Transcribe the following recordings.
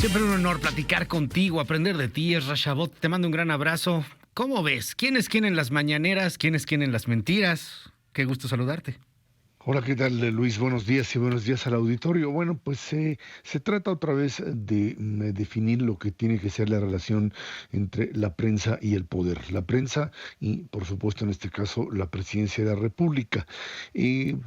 Siempre un honor platicar contigo, aprender de ti. Es Rashabot, te mando un gran abrazo. ¿Cómo ves? ¿Quién es quién en las mañaneras? ¿Quién es quién en las mentiras? Qué gusto saludarte. Hola, ¿qué tal, Luis? Buenos días y buenos días al auditorio. Bueno, pues se trata otra vez de definir lo que tiene que ser la relación entre la prensa y el poder. La prensa y, por supuesto, en este caso, la presidencia de la República. Eh,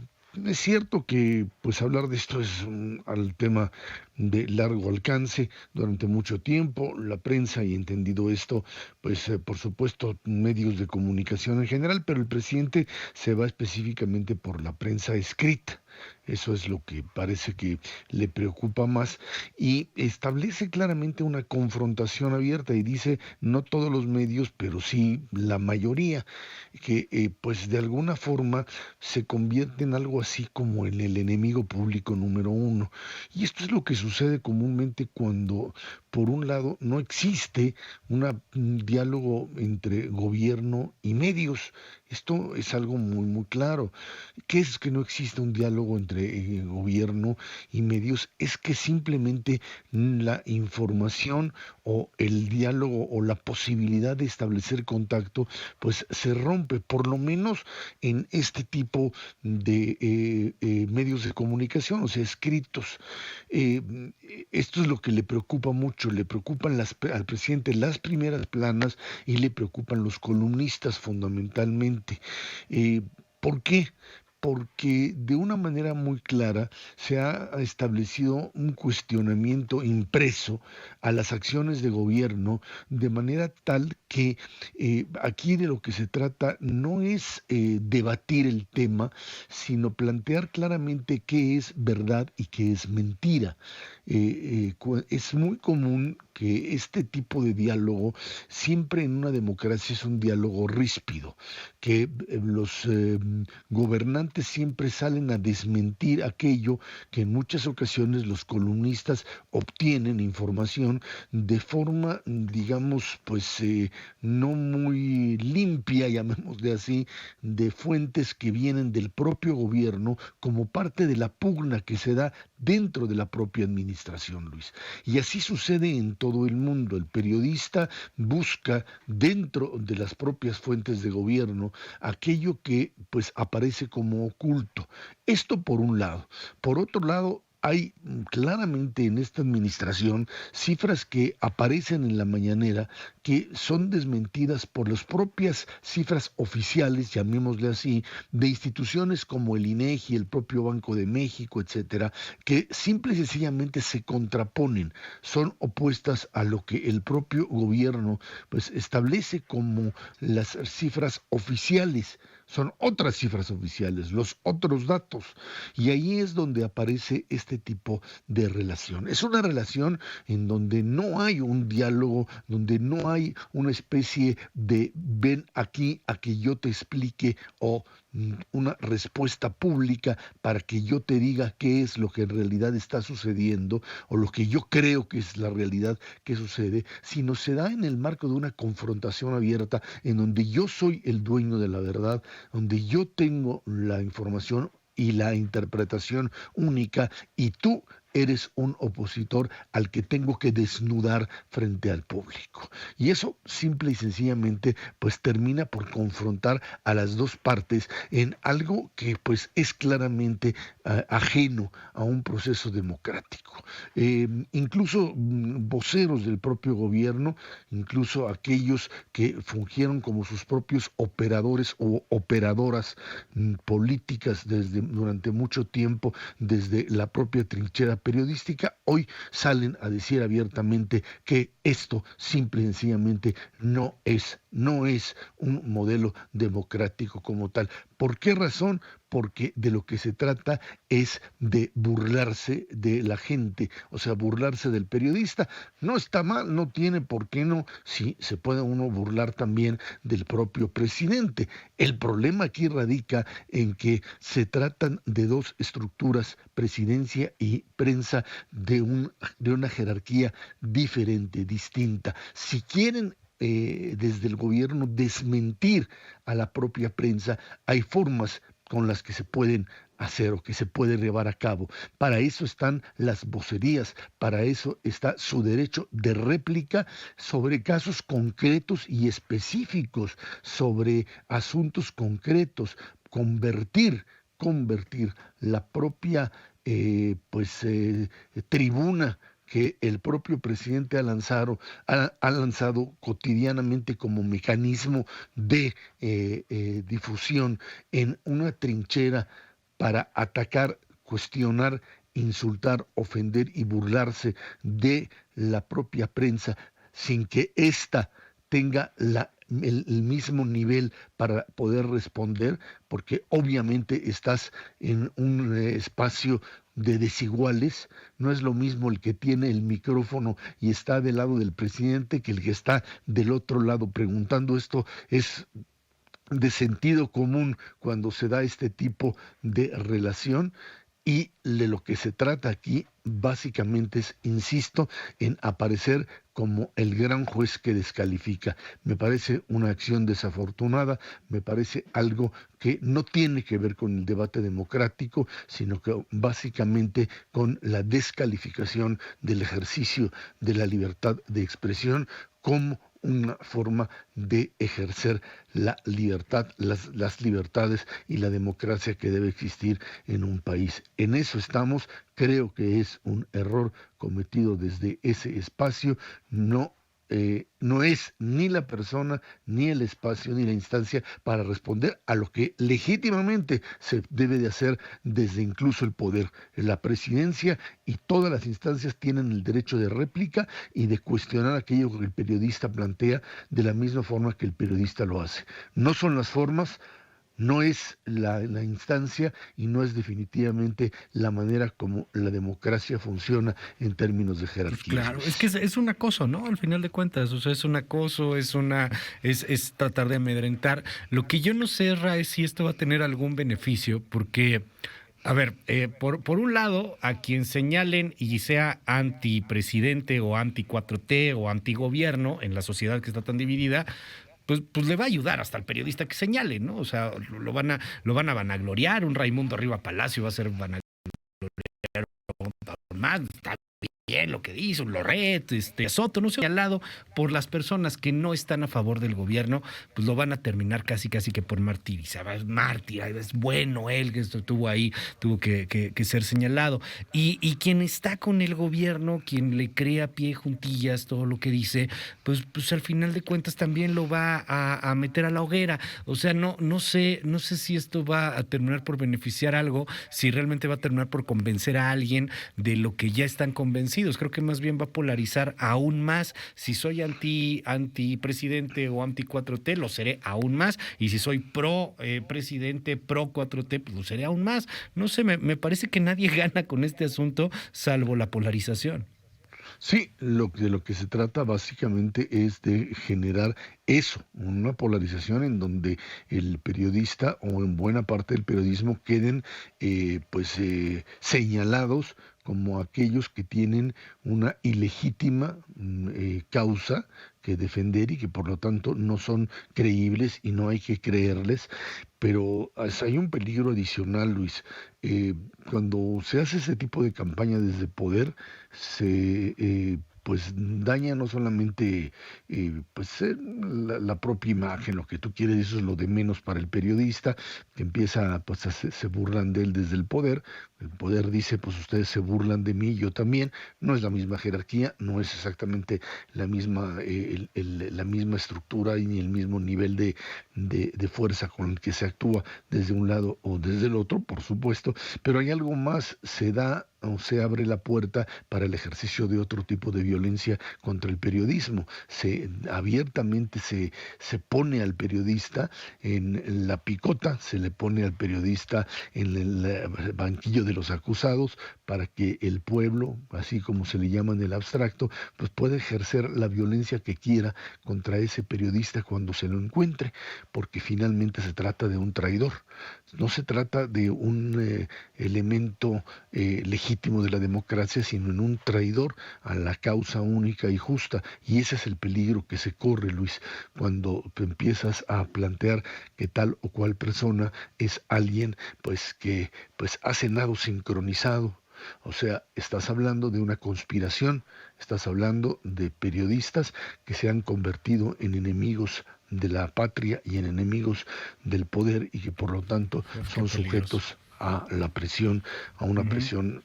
es cierto que, pues, hablar de esto es al tema de largo alcance durante mucho tiempo. La prensa, y entendido esto, pues, por supuesto, medios de comunicación en general, pero el presidente se va específicamente por la prensa escrita. Eso es lo que parece que le preocupa más y establece claramente una confrontación abierta y dice no todos los medios, pero sí la mayoría, que pues de alguna forma se convierte en algo así como en el enemigo público número uno. Y esto es lo que sucede comúnmente cuando, por un lado, no existe un diálogo entre gobierno y medios. Esto es algo muy, muy claro. ¿Qué es que no existe un diálogo entre gobierno y medios? Es que simplemente la información o el diálogo o la posibilidad de establecer contacto, pues se rompe, por lo menos en este tipo de medios de comunicación, o sea, escritos. Eh, Esto es lo que le preocupa mucho, le preocupan al presidente las primeras planas y le preocupan los columnistas fundamentalmente. Eh, ¿Por qué? Porque de una manera muy clara se ha establecido un cuestionamiento impreso a las acciones de gobierno de manera tal que aquí de lo que se trata no es debatir el tema, sino plantear claramente qué es verdad y qué es mentira. Es muy común que este tipo de diálogo siempre en una democracia es un diálogo ríspido, que los gobernantes siempre salen a desmentir aquello que en muchas ocasiones los columnistas obtienen información de forma, digamos, pues no muy limpia, llamémosle así, de fuentes que vienen del propio gobierno como parte de la pugna que se da dentro de la propia administración, Luis. Y así sucede en todo el mundo. El periodista busca dentro de las propias fuentes de gobierno aquello que pues aparece como oculto. Esto por un lado. Por otro lado, hay claramente en esta administración cifras que aparecen en la mañanera que son desmentidas por las propias cifras oficiales, llamémosle así, de instituciones como el INEGI, el propio Banco de México, etcétera, que simple y sencillamente se contraponen, son opuestas a lo que el propio gobierno pues establece como las cifras oficiales, son otras cifras oficiales, los otros datos. Y ahí es donde aparece este tipo de relación. Es una relación en donde no hay un diálogo, donde no hay una especie de ven aquí a que yo te explique o una respuesta pública para que yo te diga qué es lo que en realidad está sucediendo o lo que yo creo que es la realidad que sucede, sino se da en el marco de una confrontación abierta en donde yo soy el dueño de la verdad, donde yo tengo la información y la interpretación única y tú eres un opositor al que tengo que desnudar frente al público. Y eso simple y sencillamente pues termina por confrontar a las dos partes en algo que pues es claramente ajeno a un proceso democrático. Incluso voceros del propio gobierno, incluso aquellos que fungieron como sus propios operadores o operadoras políticas durante mucho tiempo desde la propia trinchera periodística, hoy salen a decir abiertamente que esto simple y sencillamente no es un modelo democrático como tal. ¿Por qué razón? Porque de lo que se trata es de burlarse de la gente, o sea, burlarse del periodista. No está mal, no tiene por qué no, sí, se puede uno burlar también del propio presidente. El problema aquí radica en que se tratan de dos estructuras, presidencia y prensa, de una jerarquía diferente, distinta. Si quieren desde el gobierno desmentir a la propia prensa, hay formas con las que se pueden hacer o que se puede llevar a cabo. Para eso están las vocerías, para eso está su derecho de réplica sobre casos concretos y específicos, sobre asuntos concretos, convertir la propia tribuna que el propio presidente ha lanzado cotidianamente como mecanismo de difusión en una trinchera para atacar, cuestionar, insultar, ofender y burlarse de la propia prensa sin que ésta tenga el mismo nivel para poder responder, porque obviamente estás en un espacio de desiguales. No es lo mismo el que tiene el micrófono y está del lado del presidente que el que está del otro lado preguntando. Esto es de sentido común cuando se da este tipo de relación, y de lo que se trata aquí básicamente es, insisto, en aparecer como el gran juez que descalifica. Me parece una acción desafortunada, me parece algo que no tiene que ver con el debate democrático, sino que básicamente con la descalificación del ejercicio de la libertad de expresión como una forma de ejercer la libertad, las libertades y la democracia que debe existir en un país. En eso estamos. Creo que es un error cometido desde ese espacio. No es ni la persona, ni el espacio, ni la instancia para responder a lo que legítimamente se debe de hacer desde incluso el poder. La presidencia y todas las instancias tienen el derecho de réplica y de cuestionar aquello que el periodista plantea de la misma forma que el periodista lo hace. No son las formas, no es la instancia y no es definitivamente la manera como la democracia funciona en términos de Pues jerarquías, claro, es que Luis. es un acoso, ¿no? Al final de cuentas, o sea, es un acoso, es tratar de amedrentar. Lo que yo no sé, Ra, es si esto va a tener algún beneficio, porque, a ver, por un lado, a quien señalen y sea antipresidente o anti 4T o antigobierno en la sociedad que está tan dividida, pues le va a ayudar hasta el periodista que señale, ¿no? O sea, lo van a vanagloriar, un Raimundo Riva Palacio va a ser vanagloriado más, está bien lo que dice, un Loret, Soto, no sé, al lado por las personas que no están a favor del gobierno, pues lo van a terminar casi que por martirizar, es mártir, es bueno él que estuvo ahí, tuvo que ser señalado. Y quien está con el gobierno, quien le crea pie juntillas todo lo que dice, pues al final de cuentas también lo va a meter a la hoguera. O sea, no sé si esto va a terminar por beneficiar algo, si realmente va a terminar por convencer a alguien de lo que ya están convencidos. Creo que más bien va a polarizar aún más. Si soy anti presidente o anti 4T, lo seré aún más. Y si soy pro presidente, pro 4T, pues lo seré aún más. No sé, me parece que nadie gana con este asunto salvo la polarización. Sí, de lo que se trata básicamente es de generar eso, una polarización en donde el periodista o en buena parte del periodismo queden señalados como aquellos que tienen una ilegítima causa que defender y que por lo tanto no son creíbles y no hay que creerles. Pero hay un peligro adicional, Luis. Cuando se hace ese tipo de campaña desde poder, pues daña no solamente la propia imagen, lo que tú quieres, eso es lo de menos para el periodista, que empieza, pues se burlan de él desde el poder dice, pues ustedes se burlan de mí, yo también. No es la misma jerarquía, no es exactamente la misma estructura y ni el mismo nivel de fuerza con el que se actúa desde un lado o desde el otro, por supuesto, pero hay algo más, se da o se abre la puerta para el ejercicio de otro tipo de violencia contra el periodismo. Abiertamente se pone al periodista en la picota, se le pone al periodista en el banquillo de los acusados para que el pueblo, así como se le llama en el abstracto, pues pueda ejercer la violencia que quiera contra ese periodista cuando se lo encuentre, porque finalmente se trata de un traidor, no se trata de un elemento legítimo legítimo de la democracia, sino en un traidor a la causa única y justa. Y ese es el peligro que se corre, Luis, cuando te empiezas a plantear que tal o cual persona es alguien pues que pues ha cenado sincronizado. O sea, estás hablando de una conspiración, estás hablando de periodistas que se han convertido en enemigos de la patria y en enemigos del poder y que por lo tanto Uf, qué son peligroso. sujetos a la presión, a una Ujú. presión,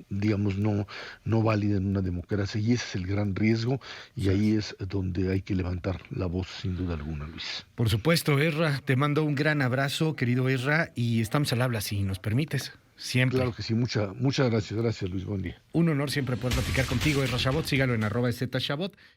digamos, no válida en una democracia. Y ese es el gran riesgo y Sí. ahí es donde hay que levantar la voz sin duda alguna, Luis. Por supuesto, Erra, te mando un gran abrazo, querido Erra, y estamos al habla, si nos permites. Claro Siempre. que sí, muchas gracias, Luis, buen día. Un honor siempre poder platicar contigo, Erra Chabot. Sígalo en @ZChabot.